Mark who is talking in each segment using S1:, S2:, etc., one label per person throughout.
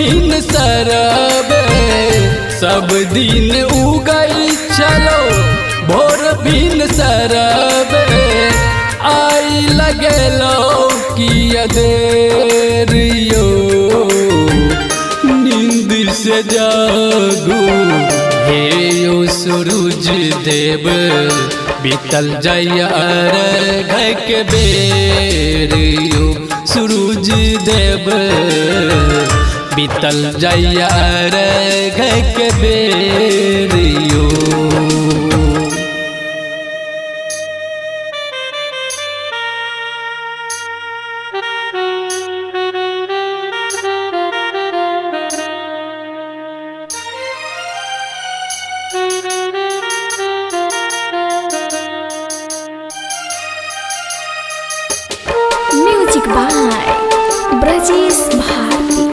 S1: भीन सरबे सब दिन उगई चलो भोर भीन सरबे आई लगेलो किया देरियो नींद से जागू हे यो सूरज देव बीतल जया घर के बेरियो सूरज देव बीतल जया घर के बेरियो।
S2: म्यूजिक बाय ब्रजेश भारती।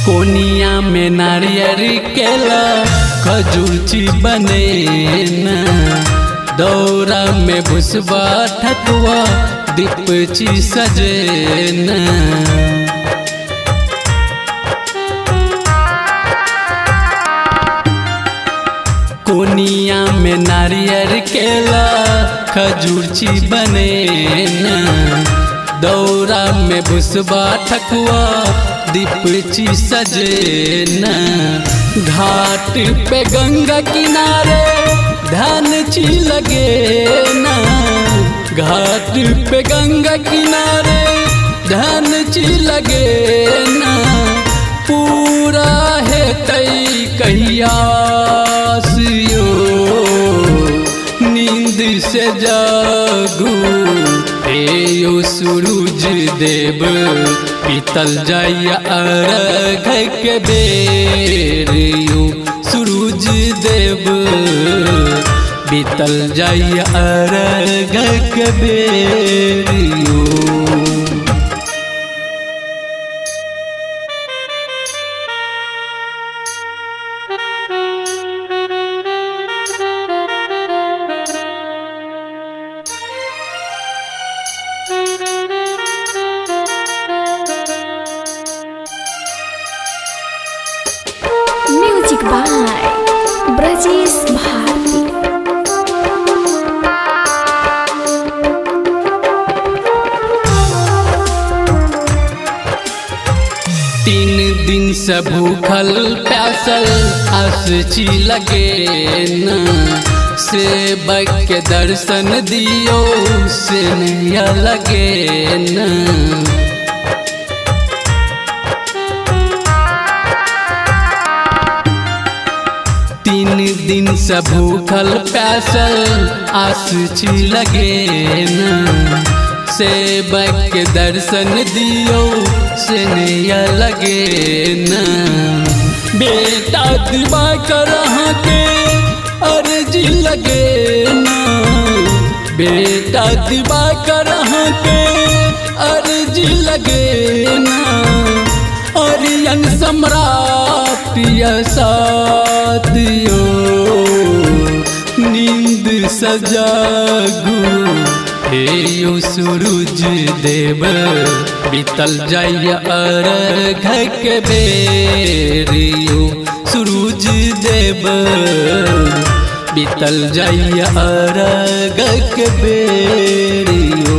S1: कोनिया में नारियल केला खजूची बने न दौरा में भुसबा ठकुआ दीपची सजे न कोनिया में नारियल केला खजूरची बने न दौरा में भुसबा ठकुआ दीपची सजे न घाट पे गंगा किनारे ध्यान ची लगे न घाट पे गंगा किनारे ध्यान ची लगे न पूरा है तई कहिया नींद से जागू हे यो सूरज देव बीतल जया घर के बेरियो सूरज देव बीतल जया घर के बेरियो।
S2: म्यूजिक बाय ब्रजेश भारती।
S1: तीन दिन से भूखल प्यासल आसची लगे न सेवक के दर्शन दियो से नैया लगे न तीन दिन से भूखल प्यासल आसची लगे न सेवक के दर्शन दियो से नैया लगे न बेटा दिवा कर के अर्जी लगे न बेटा दिवा कर के अर्जी लगे न अरियन सम्राट साथियो नींद सजागू हे यो सूरज देव बीतल जया घर के बेरियो सूरज देव बीतल जया घर के बेरियो।